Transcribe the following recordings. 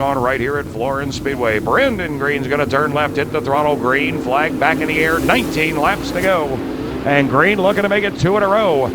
On right here at Florence Speedway. Brandon Green's going to turn left, hit the throttle. Green flag back in the air. 19 laps to go. And Green looking to make it 2 in a row.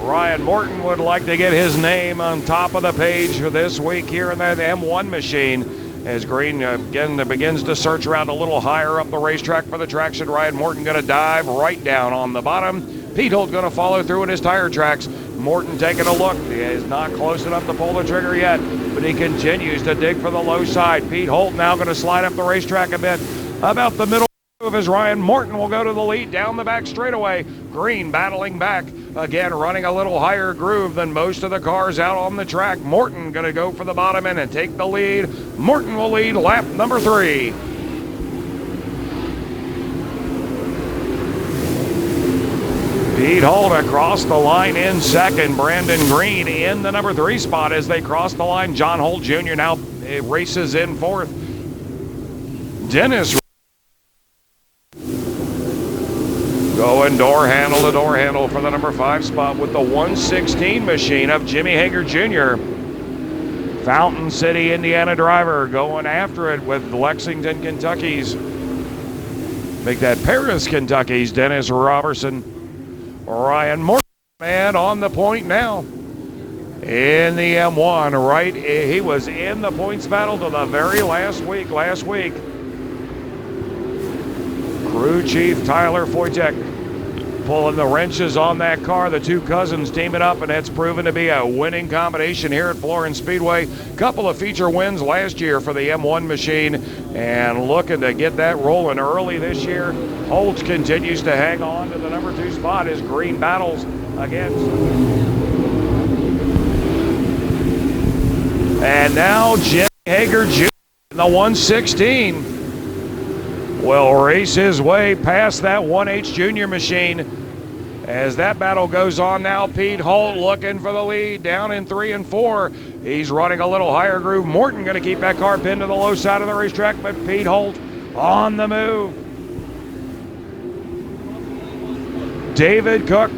Ryan Morton would like to get his name on top of the page for this week here in that M1 machine. As Green again begins to search around a little higher up the racetrack for the traction. Ryan Morton going to dive right down on the bottom. Pete Holt going to follow through in his tire tracks. Morton taking a look. He is not close enough to pull the trigger yet, but he continues to dig for the low side. Pete Holt now going to slide up the racetrack a bit. About the middle of his Ryan Morton will go to the lead down the back straightaway. Green battling back. Again, running a little higher groove than most of the cars out on the track. Morton going to go for the bottom end and take the lead. Morton will lead lap number 3. Pete Holt across the line in second. Brandon Green in the number 3 spot as they cross the line. John Holt Jr. now races in fourth. Dennis going door handle to door handle for the number 5 spot with the 116 machine of Jimmy Hager Jr. Fountain City, Indiana driver going after it with Lexington, Kentucky's. Make that Paris, Kentucky's Dennis Robertson. Ryan Morton, man, on the point now in the M1, right? He was in the points battle to the very last week. Crew Chief Tyler Foytek pulling the wrenches on that car. The two cousins teaming up, and it's proven to be a winning combination here at Florence Speedway. Couple of feature wins last year for the M1 machine, and looking to get that rolling early this year. Holt continues to hang on to the number 2 spot as Green battles against. And now Jimmy Hager Jr. in the 116 will race his way past that 1H Junior machine. As that battle goes on now, Pete Holt looking for the lead down in 3 and 4. He's running a little higher groove. Morton going to keep that car pinned to the low side of the racetrack, but Pete Holt on the move. David Cook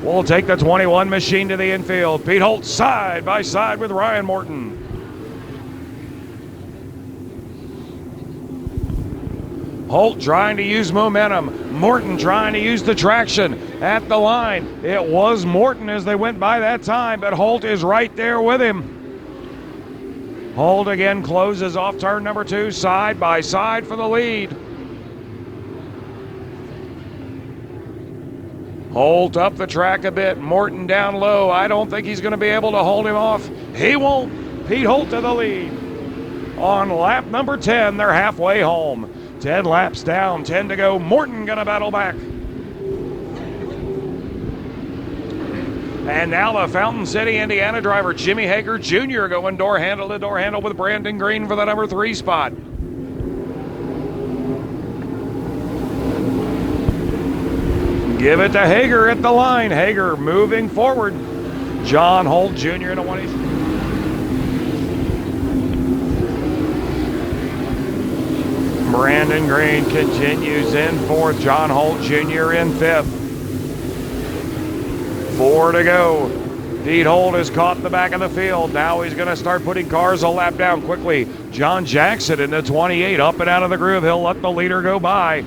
will take the 21 machine to the infield. Pete Holt side by side with Ryan Morton. Holt trying to use momentum. Morton trying to use the traction at the line. It was Morton as they went by that time, but Holt is right there with him. Holt again closes off turn number 2, side by side for the lead. Holt up the track a bit. Morton down low. I don't think he's going to be able to hold him off. He won't. Pete Holt to the lead. On lap number 10, they're halfway home. 10 laps down, 10 to go. Morton going to battle back. And now the Fountain City, Indiana driver Jimmy Hager Jr. going door handle to door handle with Brandon Green for the number 3 spot. Give it to Hager at the line. Hager moving forward. John Holt Jr. in a 1H. Brandon Green continues in fourth. John Holt Jr. in 5th. 4 to go. Pete Holt has caught the back of the field. Now he's going to start putting cars a lap down quickly. John Jackson in the 28, up and out of the groove. He'll let the leader go by.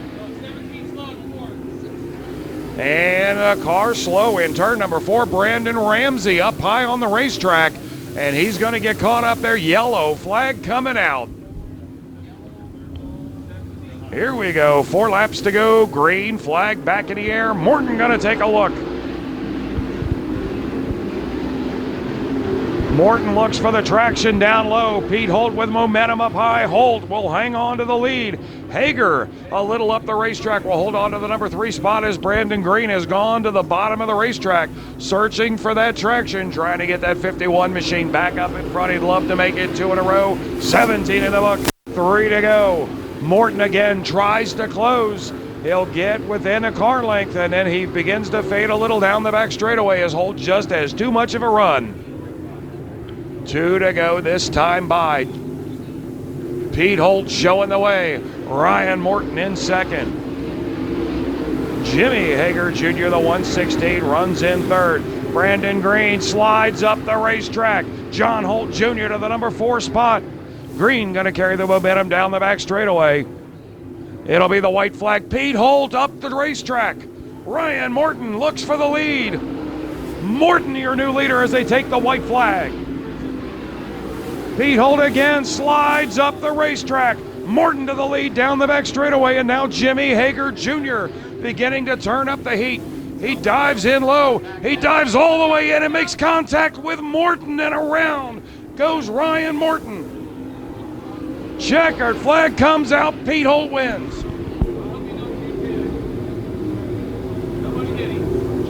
And a car slow in turn number 4. Brandon Ramsey up high on the racetrack, and he's going to get caught up there. Yellow flag coming out. Here we go. 4 laps to go. Green flag back in the air. Morton going to take a look. Morton looks for the traction down low. Pete Holt with momentum up high. Holt will hang on to the lead. Hager a little up the racetrack will hold on to the number 3 spot as Brandon Green has gone to the bottom of the racetrack, searching for that traction, trying to get that 51 machine back up in front. He'd love to make it 2 in a row. 17 in the book. 3 to go. Morton again tries to close. He'll get within a car length, and then he begins to fade a little down the back straightaway as Holt just has too much of a run. 2 to go this time by. Pete Holt showing the way. Ryan Morton in second. Jimmy Hager Jr., the 116, runs in third. Brandon Green slides up the racetrack. John Holt Jr. to the number 4 spot. Green going to carry the momentum down the back straightaway. It'll be the white flag. Pete Holt up the racetrack. Ryan Morton looks for the lead. Morton, your new leader as they take the white flag. Pete Holt again slides up the racetrack. Morton to the lead down the back straightaway, and now Jimmy Hager Jr. beginning to turn up the heat. He dives in low. He dives all the way in and makes contact with Morton, and around goes Ryan Morton. Checkered flag comes out. Pete Holt wins.